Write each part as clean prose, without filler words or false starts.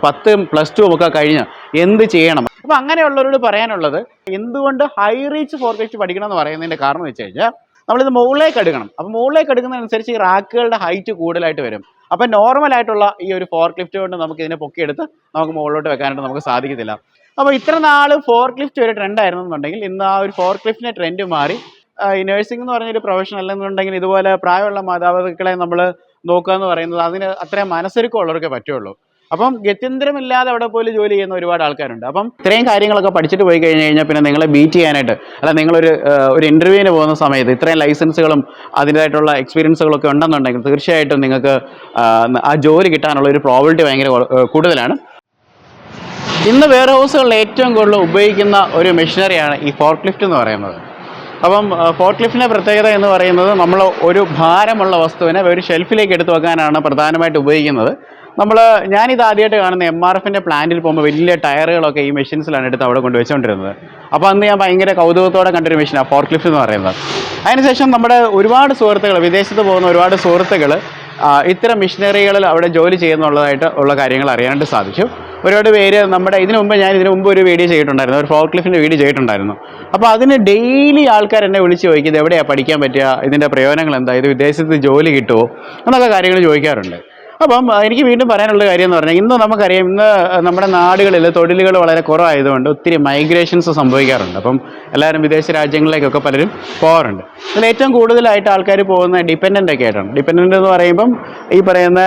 10+2 ഒക്കെ കഴിഞ്ഞ് എന്ത് ചെയ്യണം? അപ്പോൾ അങ്ങനെയുള്ളവരോട് പറയാനുള്ളത്, എന്തുകൊണ്ട് ഹൈ റീച്ച് ഫോർക്ക് ലിഫ്റ്റ് പഠിക്കണം എന്ന് പറയുന്നതിൻ്റെ കാരണം എന്ന് വെച്ച് കഴിഞ്ഞാൽ, നമ്മളിത് മുകളിലേക്ക് എടുക്കണം. അപ്പോൾ മുകളിലേക്ക് എടുക്കുന്നതനുസരിച്ച് ഈ റാക്കുകളുടെ ഹൈറ്റ് കൂടുതലായിട്ട് വരും. അപ്പോൾ നോർമലായിട്ടുള്ള ഈ ഒരു ഫോർക്ക് ലിഫ്റ്റ് കൊണ്ട് നമുക്ക് ഇതിനെ പൊക്കിയെടുത്ത് നമുക്ക് മുകളിലോട്ട് വെക്കാനായിട്ട് നമുക്ക് സാധിക്കത്തില്ല. അപ്പോൾ ഇത്ര നാൾ ഫോർക്ക് ലിഫ്റ്റ് ഒരു ട്രെൻഡ് ആയിരുന്നുണ്ടെങ്കിൽ ഇന്ന് ആ ഒരു ഫോർക്ക് ലിഫ്റ്റിൻ്റെ ട്രെൻഡ് മാറി ഈ നഴ്സിംഗ് എന്ന് പറഞ്ഞൊരു പ്രൊഫഷൻ അല്ലെന്നുണ്ടെങ്കിൽ ഇതുപോലെ പ്രായമുള്ള മാതാപിതാക്കളെ നമ്മൾ നോക്കുക എന്ന് പറയുന്നത് അതിന് അത്രയും മനസ്സൊരുക്കമുള്ളവർക്കേ പറ്റുള്ളൂ. അപ്പം ഗത്യന്തരമില്ലാതെ അവിടെ പോലും ജോലി ചെയ്യുന്ന ഒരുപാട് ആൾക്കാരുണ്ട്. അപ്പം ഇത്രയും കാര്യങ്ങളൊക്കെ പഠിച്ചിട്ട് പോയി കഴിഞ്ഞാൽ പിന്നെ നിങ്ങളെ ബീറ്റ് ചെയ്യാനായിട്ട്, അല്ല ഒരു ഇൻ്റർവ്യൂവിന് പോകുന്ന സമയത്ത് ഇത്രയും ലൈസൻസുകളും അതിൻ്റെതായിട്ടുള്ള എക്സ്പീരിയൻസുകളൊക്കെ ഉണ്ടെന്നുണ്ടെങ്കിൽ തീർച്ചയായിട്ടും നിങ്ങൾക്ക് ആ ജോലി കിട്ടാനുള്ള ഒരു പ്രോബിലിറ്റി ഭയങ്കര കൂടുതലാണ്. ഇന്ന് വെയർ ഹൗസുകളിൽ ഏറ്റവും കൂടുതൽ ഉപയോഗിക്കുന്ന ഒരു മെഷീനറിയാണ് ഈ ഫോർക്ക് ലിഫ്റ്റ് എന്ന് പറയുന്നത്. അപ്പം ഫോർക്ക് ലിഫ്റ്റിൻ്റെ പ്രത്യേകത എന്ന് പറയുന്നത്, നമ്മൾ ഒരു ഭാരമുള്ള വസ്തുവിനെ ഒരു ഷെൽഫിലേക്ക് എടുത്ത് വെക്കാനാണ് പ്രധാനമായിട്ട് ഉപയോഗിക്കുന്നത്. ഞാനിത് ആദ്യമായിട്ട് കാണുന്ന MRFൻ്റെ പ്ലാന്റിൽ പോകുമ്പോൾ വലിയ ടയറുകളൊക്കെ ഈ മെഷീൻസിലാണ് എടുത്ത് അവിടെ കൊണ്ട് വെച്ചുകൊണ്ടിരുന്നത്. അപ്പോൾ അന്ന് ഞാൻ ഭയങ്കര കൗതുകത്തോടെ കണ്ടൊരു മെഷീനാണ് ഫോർക്ക് ലിഫ്റ്റ് എന്ന് പറയുന്നത്. അതിനുശേഷം നമ്മുടെ ഒരുപാട് സുഹൃത്തുക്കൾ, വിദേശത്ത് പോകുന്ന ഒരുപാട് സുഹൃത്തുക്കൾ ഇത്തരം മെഷീനറികളിൽ അവിടെ ജോലി ചെയ്യുന്നുള്ളതായിട്ട് ഉള്ള കാര്യങ്ങൾ അറിയാനായിട്ട് സാധിച്ചു. ഒരുപാട് പേര് ഇതിനു മുമ്പ് ഒരു വീഡിയോ ചെയ്തിട്ടുണ്ടായിരുന്നു, ഒരു ഫോർക്ക് ലിഫ്റ്റിൻ്റെ വീഡിയോ ചെയ്തിട്ടുണ്ടായിരുന്നു. അപ്പോൾ അതിന് ഡെയിലി ആൾക്കാർ എന്നെ വിളിച്ച് ചോദിക്കും, ഇത് എവിടെയാണ് പഠിക്കാൻ പറ്റുക, ഇതിൻ്റെ പ്രയോജനങ്ങൾ എന്താ, ഇത് വിദേശത്ത് ജോലി കിട്ടുമോ എന്നൊക്കെ കാര്യങ്ങൾ ചോദിക്കാറുണ്ട്. അപ്പം എനിക്ക് വീണ്ടും പറയാനുള്ള കാര്യം എന്ന് പറഞ്ഞാൽ, ഇന്ന് നമുക്കറിയാം, ഇന്ന് നമ്മുടെ നാടുകളിൽ തൊഴിലുകൾ വളരെ കുറവായതുകൊണ്ട് ഒത്തിരി മൈഗ്രേഷൻസ് സംഭവിക്കാറുണ്ട്. അപ്പം എല്ലാവരും വിദേശ രാജ്യങ്ങളിലേക്കൊക്കെ പലരും പോകാറുണ്ട്. അതിൽ ഏറ്റവും കൂടുതലായിട്ട് ആൾക്കാർ പോകുന്ന ഡിപ്പെൻഡൻ്റ് ഒക്കെ ആയിട്ടാണ്. ഡിപ്പെൻഡൻ്റ് എന്ന് പറയുമ്പം ഈ പറയുന്ന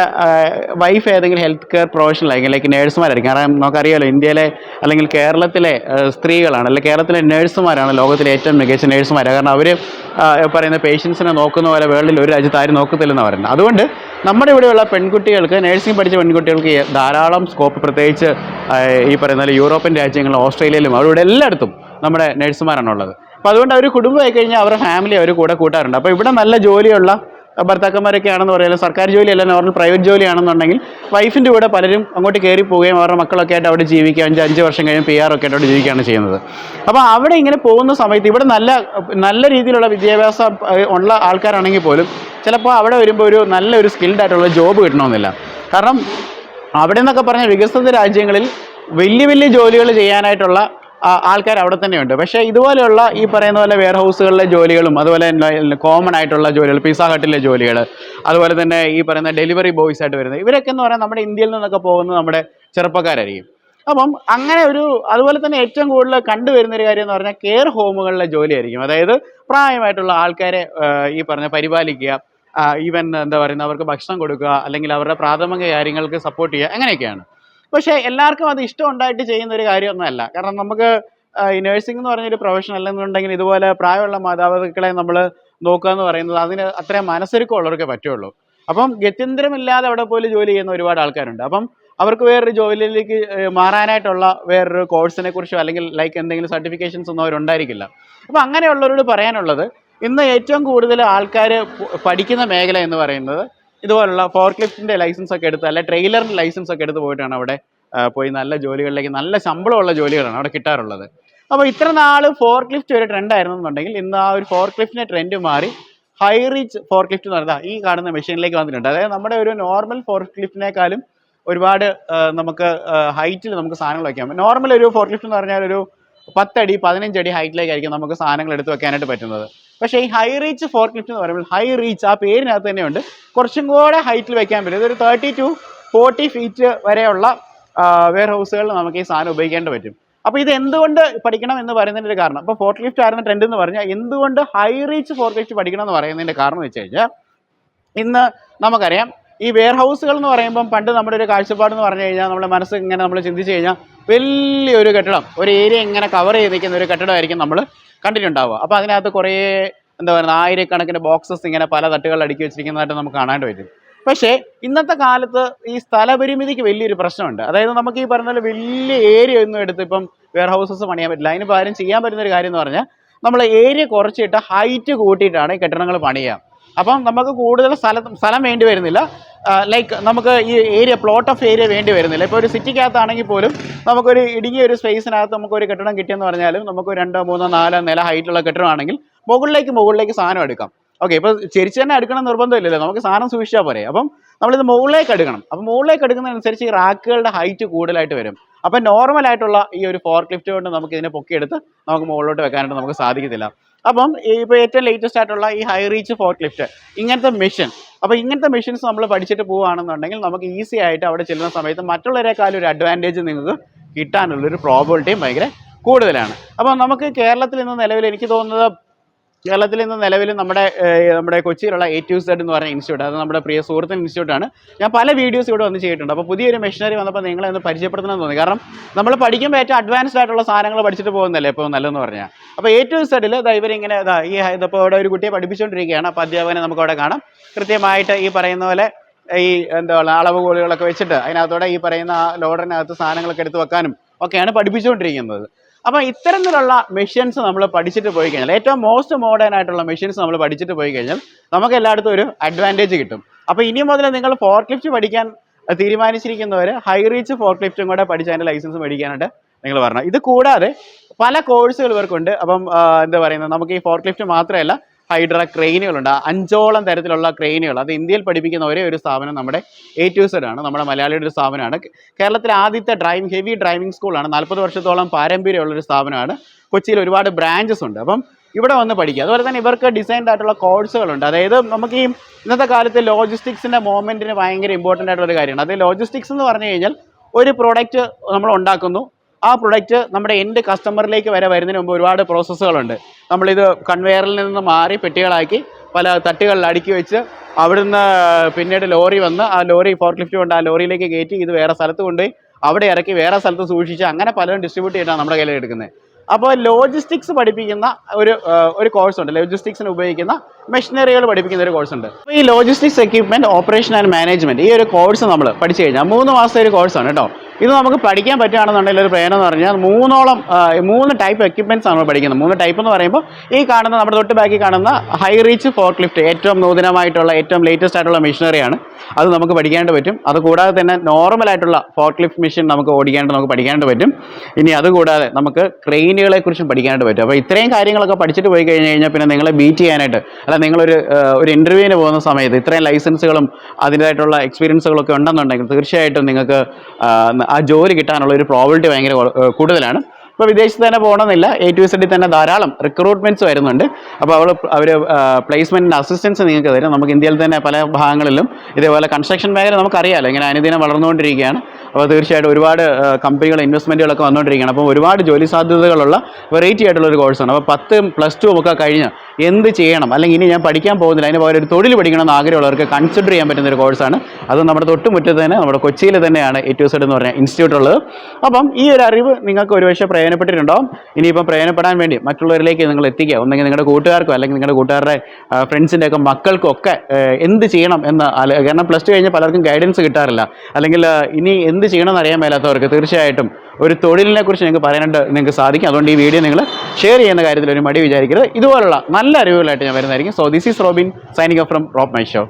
വൈഫ് ഏതെങ്കിലും ഹെൽത്ത് കെയർ പ്രൊഫഷണലായിരിക്കും, ലൈക്ക് നേഴ്സുമാരായിരിക്കും. കാരണം നമുക്കറിയാമല്ലോ, ഇന്ത്യയിലെ അല്ലെങ്കിൽ കേരളത്തിലെ സ്ത്രീകളാണ്, അല്ലെങ്കിൽ കേരളത്തിലെ നേഴ്സുമാരാണ് ലോകത്തിലെ ഏറ്റവും മികച്ച നേഴ്സുമാർ. കാരണം അവർ പറയുന്ന പേഷ്യൻസിനെ നോക്കുന്ന പോലെ വേൾഡിൽ ഒരു രാജ്യത്ത് ആരും നോക്കത്തില്ലെന്ന് പറയുന്നത്. അതുകൊണ്ട് നമ്മുടെ ഇവിടെയുള്ള പെൺകുട്ടികൾക്ക്, നേഴ്സിംഗ് പഠിച്ച പെൺകുട്ടികൾക്ക് ധാരാളം സ്കോപ്പ്, പ്രത്യേകിച്ച് ഈ പറയുന്ന യൂറോപ്യൻ രാജ്യങ്ങളിലും ഓസ്ട്രേലിയയിലും അവിടെ എല്ലായിടത്തും നമ്മുടെ നേഴ്സുമാരാണുള്ളത്. അപ്പോൾ അതുകൊണ്ട് അവർ കുടുംബമായി കഴിഞ്ഞാൽ അവരുടെ ഫാമിലി അവർ കൂടെ കൂട്ടാറുണ്ട്. അപ്പോൾ ഇവിടെ നല്ല ജോലിയുള്ള ഭർത്താക്കന്മാരൊക്കെ ആണെന്ന് പറയുന്നത്, സർക്കാർ ജോലിയല്ല, നോർമൽ പ്രൈവറ്റ് ജോലിയാണെന്നുണ്ടെങ്കിൽ വൈഫിൻ്റെ കൂടെ പലരും അങ്ങോട്ട് കയറി പോവുകയും അവരുടെ മക്കളൊക്കെ ആയിട്ട് അവിടെ ജീവിക്കുക, 5 വർഷം കഴിയും PR ഒക്കെ ആയിട്ട് അവിടെ ജീവിക്കുകയാണ് ചെയ്യുന്നത്. അപ്പോൾ അവിടെ ഇങ്ങനെ പോകുന്ന സമയത്ത് ഇവിടെ നല്ല രീതിയിലുള്ള വിദ്യാഭ്യാസം ഉള്ള ആൾക്കാരാണെങ്കിൽ പോലും ചിലപ്പോൾ അവിടെ വരുമ്പോൾ നല്ലൊരു സ്കിൽഡ് ആയിട്ടുള്ള ജോബ് കിട്ടണമെന്നില്ല. കാരണം അവിടെ നിന്നൊക്കെ പറഞ്ഞാൽ വികസിത രാജ്യങ്ങളിൽ വലിയ ജോലികൾ ചെയ്യാനായിട്ടുള്ള ആൾക്കാർ അവിടെ തന്നെയുണ്ട്. പക്ഷേ ഇതുപോലെയുള്ള ഈ പറയുന്ന പോലെ വെയർ ഹൗസുകളിലെ ജോലികളും, അതുപോലെ കോമൺ ആയിട്ടുള്ള ജോലികൾ, പിസ്സ ഹട്ടിലെ ജോലികൾ, അതുപോലെ തന്നെ ഈ പറയുന്ന ഡെലിവറി ബോയ്സ് ആയിട്ട് വരുന്നത്, ഇവരൊക്കെ എന്ന് പറഞ്ഞാൽ നമ്മുടെ ഇന്ത്യയിൽ നിന്നൊക്കെ പോകുന്നത് നമ്മുടെ ചെറുപ്പക്കാരായിരിക്കും. അപ്പം അങ്ങനെ അതുപോലെ തന്നെ ഏറ്റവും കൂടുതൽ കണ്ടുവരുന്നൊരു കാര്യം എന്ന് പറഞ്ഞാൽ കെയർ ഹോമുകളിലെ ജോലിയായിരിക്കും. അതായത് പ്രായമായിട്ടുള്ള ആൾക്കാരെ ഈ പറഞ്ഞ പരിപാലിക്കുക, ഈവൻ എന്താ പറയുന്നത്, അവർക്ക് ഭക്ഷണം കൊടുക്കുക, അല്ലെങ്കിൽ അവരുടെ പ്രാഥമിക കാര്യങ്ങൾക്ക് സപ്പോർട്ട് ചെയ്യുക, അങ്ങനെയൊക്കെയാണ്. പക്ഷേ എല്ലാവർക്കും അത് ഇഷ്ടം ഉണ്ടായിട്ട് ചെയ്യുന്ന ഒരു കാര്യമൊന്നുമല്ല. കാരണം നമുക്ക് ഈ നഴ്സിംഗ് എന്ന് പറഞ്ഞൊരു പ്രൊഫഷൻ അല്ലെന്നുണ്ടെങ്കിൽ ഇതുപോലെ പ്രായമുള്ള മാതാപിതാക്കളെ നമ്മൾ നോക്കുക എന്ന് പറയുന്നത് അതിന് അത്രയും മനസ്സൊരുക്കമുള്ളവർക്കേ പറ്റുള്ളൂ. അപ്പം ഗത്യന്തരമില്ലാതെ അവിടെ പോലും ജോലി ചെയ്യുന്ന ഒരുപാട് ആൾക്കാരുണ്ട്. അപ്പം അവർക്ക് വേറൊരു ജോലിയിലേക്ക് മാറാനായിട്ടുള്ള വേറൊരു കോഴ്സിനെ കുറിച്ചോ അല്ലെങ്കിൽ ലൈക്ക് എന്തെങ്കിലും സർട്ടിഫിക്കേഷൻസ് ഒന്നും അവരുണ്ടായിരിക്കില്ല. അപ്പോൾ അങ്ങനെയുള്ളവരോട് പറയാനുള്ളത്, ഇന്ന് ഏറ്റവും കൂടുതൽ ആൾക്കാർ പഠിക്കുന്ന മേഖല എന്ന് പറയുന്നത് ഇതുപോലുള്ള ഫോർക്ക് ലിഫ്റ്റിൻ്റെ ലൈസൻസ് ഒക്കെ എടുത്ത്, അല്ലെ ട്രെയിലറിൻ്റെ ലൈസൻസ് ഒക്കെ എടുത്ത് പോയിട്ടാണ് അവിടെ പോയി നല്ല ജോലികളിലേക്ക്, നല്ല ശമ്പളമുള്ള ജോലികളാണ് അവിടെ കിട്ടാറുള്ളത്. അപ്പോൾ ഇത്ര നാൾ ഫോർക്ക് ലിഫ്റ്റ് ഒരു ട്രെൻഡ് ആയിരുന്നുണ്ടെങ്കിൽ ഇന്ന് ആ ഒരു ഫോർക്ക് ലിഫ്റ്റിൻ്റെ ട്രെൻഡ് മാറി ഹൈ റീച്ച് ഫോർക്ക് ലിഫ്റ്റ് എന്ന് പറയുന്നത് ഈ കാണുന്ന മെഷീനിലേക്ക് വന്നിട്ടുണ്ട്. അതായത് നമ്മുടെ ഒരു നോർമൽ ഫോർക്ക് ലിഫ്റ്റിനേക്കാളും ഒരുപാട് നമുക്ക് ഹൈറ്റിൽ നമുക്ക് സാധനങ്ങൾ വയ്ക്കാം. നോർമൽ ഒരു ഫോർക്ക് ലിഫ്റ്റ് എന്ന് പറഞ്ഞാൽ ഒരു 10 അടി 15 അടി ഹൈറ്റിലേക്കായിരിക്കും നമുക്ക് സാധനങ്ങൾ എടുത്ത് വെക്കാനായിട്ട് പറ്റുന്നത്. പക്ഷേ ഈ ഹൈ റീച്ച് ഫോർക്ക് ലിഫ്റ്റ് എന്ന് പറയുമ്പോൾ, ഹൈ റീച്ച് ആ പേരിനകത്ത് തന്നെയുണ്ട്, കുറച്ചും കൂടെ ഹൈറ്റിൽ വെക്കാൻ പറ്റും. ഇതൊരു 30 to 40 ഫീറ്റ് വരെയുള്ള വെയർ ഹൗസുകളിൽ നമുക്ക് ഈ സാധനം ഉപയോഗിക്കേണ്ടി പറ്റും. അപ്പോൾ ഇത് എന്തുകൊണ്ട് പഠിക്കണം എന്ന് പറയുന്നതിൻ്റെ ഒരു കാരണം, അപ്പോൾ ഫോർക്ക് ലിഫ്റ്റ് ആയിരുന്ന ട്രെൻഡ് എന്ന് പറഞ്ഞാൽ എന്തുകൊണ്ട് ഹൈ റീച്ച് ഫോർക്ക് ലിഫ്റ്റ് പഠിക്കണം എന്ന് പറയുന്നതിൻ്റെ കാരണം എന്ന് വെച്ച് കഴിഞ്ഞാൽ, ഇന്ന് നമുക്കറിയാം ഈ വെയർ ഹൗസുകൾ എന്ന് പറയുമ്പം പണ്ട് നമ്മുടെ ഒരു കാഴ്ചപ്പാടെന്ന് പറഞ്ഞു കഴിഞ്ഞാൽ, നമ്മുടെ മനസ്സ് ഇങ്ങനെ നമ്മൾ ചിന്തിച്ച് കഴിഞ്ഞാൽ വലിയൊരു കെട്ടിടം, ഒരു ഏരിയ ഇങ്ങനെ കവർ ചെയ്ത് നിൽക്കുന്ന ഒരു കെട്ടിടമായിരിക്കും നമ്മൾ കണ്ടിട്ടുണ്ടാവുക. അപ്പോൾ അതിനകത്ത് കുറേ എന്താ പറയുക, ആയിരക്കണക്കിന് ബോക്സസ് ഇങ്ങനെ പല തട്ടുകളിൽ അടുക്കി വെച്ചിരിക്കുന്നതായിട്ട് നമുക്ക് കാണാൻ പറ്റും. പക്ഷേ ഇന്നത്തെ കാലത്ത് ഈ സ്ഥലപരിമിതിക്ക് വലിയൊരു പ്രശ്നമുണ്ട്. അതായത് നമുക്ക് ഈ പറഞ്ഞ പോലെ വലിയ ഏരിയ ഒന്നും എടുത്ത് ഇപ്പം വെയർ ഹൗസസ് പണിയാൻ പറ്റില്ല. അതിന് പകരം ചെയ്യാൻ പറ്റുന്നൊരു കാര്യം എന്ന് പറഞ്ഞാൽ, നമ്മൾ ഏരിയ കുറച്ചിട്ട് ഹൈറ്റ് കൂട്ടിയിട്ടാണ് ഈ കെട്ടിടങ്ങൾ പണിയുക. അപ്പം നമുക്ക് കൂടുതൽ സ്ഥലം വേണ്ടി വരുന്നില്ല. ലൈക്ക് നമുക്ക് ഈ ഏരിയ, പ്ലോട്ട് ഓഫ് ഏരിയ വേണ്ടി വരുന്നില്ല. ഇപ്പോൾ ഒരു സിറ്റിക്കകത്താണെങ്കിൽ പോലും നമുക്കൊരു ഇടുങ്ങിയ ഒരു സ്പേസിനകത്ത് നമുക്കൊരു കെട്ടിടം കിട്ടിയെന്ന് പറഞ്ഞാലും നമുക്ക് 2, 3, 4 നില ഹൈറ്റുള്ള കെട്ടിടമാണെങ്കിൽ മുകളിലേക്ക് സാധനം എടുക്കാം. ഓക്കെ, ഇപ്പോൾ ചെരിച്ച് തന്നെ എടുക്കണം നിർബന്ധമില്ലല്ലോ, നമുക്ക് സാധനം സൂക്ഷിച്ചാൽ പോരെ. അപ്പം നമ്മളിത് മുകളിലേക്ക് എടുക്കണം. അപ്പോൾ മുകളിലേക്ക് എടുക്കുന്നതനുസരിച്ച് ഈ റാക്കുകളുടെ ഹൈറ്റ് കൂടുതലായിട്ട് വരും. അപ്പോൾ നോർമൽ ആയിട്ടുള്ള ഈ ഒരു ഫോർക്ക് ലിഫ്റ്റ് കൊണ്ട് നമുക്ക് ഇതിനെ പൊക്കിയെടുത്ത് നമുക്ക് മുകളിലോട്ട് വെക്കാനായിട്ട് നമുക്ക് സാധിക്കത്തില്ല. അപ്പം ഇപ്പോൾ ഏറ്റവും ലേറ്റസ്റ്റ് ആയിട്ടുള്ള ഈ ഹൈ റീച്ച് ഫോർക്ക് ലിഫ്റ്റ് ഇങ്ങനത്തെ മെഷീൻ, അപ്പോൾ ഇങ്ങനത്തെ മെഷീൻസ് നമ്മൾ പഠിച്ചിട്ട് പോവുകയാണെന്നുണ്ടെങ്കിൽ നമുക്ക് ഈസി ആയിട്ട് അവിടെ ചെല്ലുന്ന സമയത്ത് മറ്റുള്ളവരെക്കാളും ഒരു അഡ്വാൻറ്റേജ് നിങ്ങൾക്ക് കിട്ടാനുള്ളൊരു പ്രോബിലിറ്റിയും ഭയങ്കര കൂടുതലാണ്. അപ്പോൾ നമുക്ക് കേരളത്തിൽ നിന്ന് നിലവിൽ എനിക്ക് തോന്നുന്നത് നമ്മുടെ കൊച്ചിയിലുള്ള A2Z എന്ന് പറഞ്ഞ ഇൻസ്റ്റിറ്റ്യൂട്ട്, അത് നമ്മുടെ പ്രിയ സുഹൃത്തിൻ്റെ ഇൻസ്റ്റിറ്റ്യൂട്ടാണ്. ഞാൻ പല വീഡിയോസ് ഇവിടെ വന്ന് ചെയ്തിട്ടുണ്ട്. അപ്പോൾ പുതിയൊരു മെഷീനറി വന്നപ്പോൾ നിങ്ങളെ ഒന്ന് പരിചയപ്പെടുത്തണമെന്ന് തോന്നി. കാരണം നമ്മൾ പഠിക്കുമ്പോൾ ഏറ്റവും അഡ്വാൻസ്ഡ് ആയിട്ടുള്ള സാധനങ്ങൾ പഠിച്ചിട്ട് പോകുന്നതല്ലേ ഇപ്പോൾ നല്ലതെന്ന് പറഞ്ഞാൽ. അപ്പോൾ A2Z ഇവരിങ്ങനെ ഇപ്പോൾ ഇവിടെ ഒരു കുട്ടിയെ പഠിപ്പിച്ചുകൊണ്ടിരിക്കുകയാണ്. അപ്പോൾ അധ്യാപകനെ നമുക്ക് അവിടെ കാണാം. കൃത്യമായിട്ട് ഈ പറയുന്ന പോലെ ഈ അളവ് കോലുകളൊക്കെ വെച്ചിട്ട് അതിനകത്തോടെ ഈ പറയുന്ന ലോഡറിനകത്ത് സാധനങ്ങളൊക്കെ എടുത്ത് വെക്കാനും ഒക്കെയാണ് പഠിപ്പിച്ചുകൊണ്ടിരിക്കുന്നത്. അപ്പോൾ ഇത്തരത്തിലുള്ള മെഷീൻസ് നമ്മൾ പഠിച്ചിട്ട് പോയി കഴിഞ്ഞാൽ, ഏറ്റവും മോസ്റ്റ് മോഡേൺ ആയിട്ടുള്ള മെഷീൻസ് നമ്മൾ പഠിച്ചിട്ട് പോയി കഴിഞ്ഞാൽ നമുക്ക് എല്ലായിടത്തും ഒരു അഡ്വാൻറ്റേജ് കിട്ടും. അപ്പോൾ ഇനി മുതൽ നിങ്ങൾ ഫോർക്ക് ലിഫ്റ്റ് പഠിക്കാൻ തീരുമാനിച്ചിരിക്കുന്നവർ ഹൈ റീച്ച് ഫോർക്ക് ലിഫ്റ്റും കൂടെ പഠിച്ച് അതിൻ്റെ ലൈസൻസ് മേടിക്കാനായിട്ട് നിങ്ങൾ പറഞ്ഞു. ഇത് കൂടാതെ പല കോഴ്സുകൾ ഇവർക്കുണ്ട്. അപ്പം നമുക്ക് ഈ ഫോർക്ക് ലിഫ്റ്റ് മാത്രമല്ല, ഹൈഡ്ര ക്രെയിനുകളുണ്ട്. 5ഓളം തരത്തിലുള്ള ക്രെയിനുകൾ, അത് ഇന്ത്യയിൽ പഠിപ്പിക്കുന്ന ഒരേ ഒരു സ്ഥാപനം നമ്മുടെ A2Z ആണ്. നമ്മുടെ മലയാളിയുടെ ഒരു സ്ഥാപനമാണ്. കേരളത്തിലെ ആദ്യത്തെ ഹെവി ഡ്രൈവിംഗ് സ്കൂളാണ്. 40 വർഷത്തോളം പാരമ്പര്യമുള്ളൊരു സ്ഥാപനമാണ്. കൊച്ചിയിൽ ഒരുപാട് ബ്രാഞ്ചസ് ഉണ്ട്. അപ്പം ഇവിടെ വന്ന് പഠിക്കുക. അതുപോലെ തന്നെ ഇവർക്ക് ഡിസൈൻഡ് ആയിട്ടുള്ള കോഴ്സുകളുണ്ട്. അതായത് നമുക്ക് ഈ ഇന്നത്തെ കാലത്ത് ലോജിസ്റ്റിക്സിൻ്റെ മൂവ്മെൻറ്റിന് ഭയങ്കര ഇമ്പോർട്ടൻ്റ് ആയിട്ടുള്ള കാര്യമാണ്. അത് ലോജിസ്റ്റിക്സ് എന്ന് പറഞ്ഞു കഴിഞ്ഞാൽ ഒരു പ്രോഡക്റ്റ് നമ്മൾ ഉണ്ടാക്കുന്നു, ആ പ്രൊഡക്റ്റ് നമ്മുടെ എൻഡ് കസ്റ്റമറിലേക്ക് വരുന്നതിന് മുമ്പ് ഒരുപാട് പ്രോസസ്സുകളുണ്ട്. നമ്മളിത് കൺവെയറിൽ നിന്ന് മാറി പെട്ടികളാക്കി പല തട്ടുകളിൽ അടുക്കി വെച്ച് അവിടുന്ന് പിന്നീട് ലോറി വന്ന് ആ ലോറി ഫോർക്ക് ലിഫ്റ്റ് കൊണ്ട് ആ ലോറിയിലേക്ക് കയറ്റി ഇത് വേറെ സ്ഥലത്ത് കൊണ്ടുപോയി അവിടെ ഇറക്കി വേറെ സ്ഥലത്ത് സൂക്ഷിച്ച് അങ്ങനെ പലരും ഡിസ്ട്രിബ്യൂട്ട് ചെയ്തിട്ടാണ് നമ്മുടെ കയ്യിൽ എടുക്കുന്നത്. അപ്പോൾ ലോജിസ്റ്റിക്സ് പഠിപ്പിക്കുന്ന ഒരു കോഴ്സുണ്ട്. ലോജിസ്റ്റിക്സിന് ഉപയോഗിക്കുന്ന മെഷീനറികൾ പഠിപ്പിക്കുന്ന ഒരു കോഴ്സുണ്ട്. അപ്പോൾ ഈ logistics equipment operation and management ഈ ഒരു കോഴ്സ് നമ്മൾ പഠിച്ചു കഴിഞ്ഞാൽ 3 മാസത്തെ ഒരു കോഴ്സാണ് കേട്ടോ. ഇത് നമുക്ക് പഠിക്കാൻ പറ്റുകയാണെന്നുണ്ടെങ്കിൽ ഒരു പ്രയോജനം എന്ന് പറഞ്ഞാൽ 3 ടൈപ്പ് എക്യുപ്മെൻറ്റ്സ് ആണ് നമ്മൾ പഠിക്കുന്നത്. 3 ടൈപ്പ് എന്ന് പറയുമ്പോൾ ഈ കാണുന്ന നമ്മുടെ തൊട്ട് ബാക്കി കാണുന്ന ഹൈ റീച്ച് ഫോർക്ക് ലിഫ്റ്റ് ഏറ്റവും നൂതനമായിട്ടുള്ള ഏറ്റവും ലേറ്റസ്റ്റ് ആയിട്ടുള്ള മെഷീനറിയാണ്. അത് നമുക്ക് പഠിക്കാനായിട്ട് പറ്റും. അതുകൂടാതെ തന്നെ നോർമലായിട്ടുള്ള ഫോർക്ക് ലിഫ്റ്റ് മെഷീൻ നമുക്ക് പഠിക്കാനായിട്ട് പറ്റും. ഇനി അതുകൂടാതെ നമുക്ക് ക്രെയിനുകളെ കുറിച്ചും പഠിക്കാനായിട്ട് പറ്റും. അപ്പോൾ ഇത്രയും കാര്യങ്ങളൊക്കെ പഠിച്ചിട്ട് പോയി കഴിഞ്ഞാൽ പിന്നെ നിങ്ങളെ ബീറ്റ് ചെയ്യാനായിട്ട്, അല്ല നിങ്ങളൊരു ഇൻ്റർവ്യൂവിന് പോകുന്ന സമയത്ത് ഇത്രയും ലൈസൻസുകളും അതിൻ്റെതായിട്ടുള്ള എക്സ്പീരിയൻസുകളൊക്കെ ഉണ്ടെന്നുണ്ടെങ്കിൽ തീർച്ചയായിട്ടും നിങ്ങൾക്ക് ആ ജോലി കിട്ടാനുള്ള ഒരു പ്രോബിലിറ്റി ഭയങ്കര കൂടുതലാണ്. ഇപ്പോൾ വിദേശത്ത് തന്നെ പോകണമെന്നില്ല, A2Z തന്നെ ധാരാളം റിക്രൂട്ട്മെൻറ്റ്സ് വരുന്നുണ്ട്. അപ്പോൾ അവർ പ്ലേസ്മെൻറ്റിൻ്റെ അസിസ്റ്റൻസ് നിങ്ങൾക്ക് തരും. നമുക്ക് ഇന്ത്യയിൽ തന്നെ പല ഭാഗങ്ങളിലും ഇതേപോലെ കൺസ്ട്രക്ഷൻ മേഖല നമുക്കറിയാമല്ലോ ഇങ്ങനെ അനുദിനം വളർന്നുകൊണ്ടിരിക്കുകയാണ്. അപ്പോൾ തീർച്ചയായിട്ടും ഒരുപാട് കമ്പനികൾ ഇൻവെസ്റ്റ്മെൻറ്റുകളൊക്കെ വന്നുകൊണ്ടിരിക്കുകയാണ്. അപ്പോൾ ഒരുപാട് ജോലി സാധ്യതകളുള്ള വെറൈറ്റി ആയിട്ടുള്ളൊരു കോഴ്സാണ്. അപ്പോൾ 10 +2 ഒക്കെ കഴിഞ്ഞ് എന്ത് ചെയ്യണം, അല്ലെങ്കിൽ ഇനി ഞാൻ പഠിക്കാൻ പോകുന്നില്ല അതിന് പകരം ഒരു തൊഴിൽ പഠിക്കണമെന്ന് ആഗ്രഹമുള്ളവർക്ക് കൺസിഡർ ചെയ്യാൻ പറ്റുന്ന ഒരു കോഴ്സാണ്. അത് നമ്മുടെ തൊട്ടുമുറ്റത്ത് തന്നെ നമ്മുടെ കൊച്ചിയിൽ തന്നെയാണ് A2Z എന്ന് പറഞ്ഞ ഇൻസ്റ്റിറ്റ്യൂട്ട് ഉള്ളത്. അപ്പം ഈ ഒരു അറിവ് നിങ്ങൾക്ക് ഒരുപക്ഷെ പ്രയോജനപ്പെട്ടിട്ടുണ്ടാവും. ഇനിയിപ്പം പ്രയോജനപ്പെടാൻ വേണ്ടി മറ്റുള്ളവരിലേക്ക് നിങ്ങൾ എത്തിക്കുക. ഒന്നെങ്കിൽ നിങ്ങളുടെ കൂട്ടുകാർക്കോ അല്ലെങ്കിൽ നിങ്ങളുടെ കൂട്ടുകാരുടെ ഫ്രണ്ട്സിൻ്റെ ഒക്കെ മക്കൾക്കും ഒക്കെ എന്ത് ചെയ്യണം എന്ന്, കാരണം +2 കഴിഞ്ഞ് പലർക്കും ഗൈഡൻസ് കിട്ടാറില്ല, അല്ലെങ്കിൽ ഇനി എന്ത് ചെയ്യണമെന്ന് അറിയാൻ മേലാത്തവർക്ക് തീർച്ചയായിട്ടും ഒരു തൊഴിലിനെ കുറിച്ച് നിങ്ങൾക്ക് സാധിക്കും. അതുകൊണ്ട് ഈ വീഡിയോ നിങ്ങൾ ഷെയർ ചെയ്യുന്ന കാര്യത്തിൽ ഒരു മടി വിചാരിക്കരുത്. ഇതുപോലുള്ള നല്ല അറിവുകളായിട്ട് ഞാൻ വരുന്നതായിരിക്കും. So this is Robin signing off from Rob my show.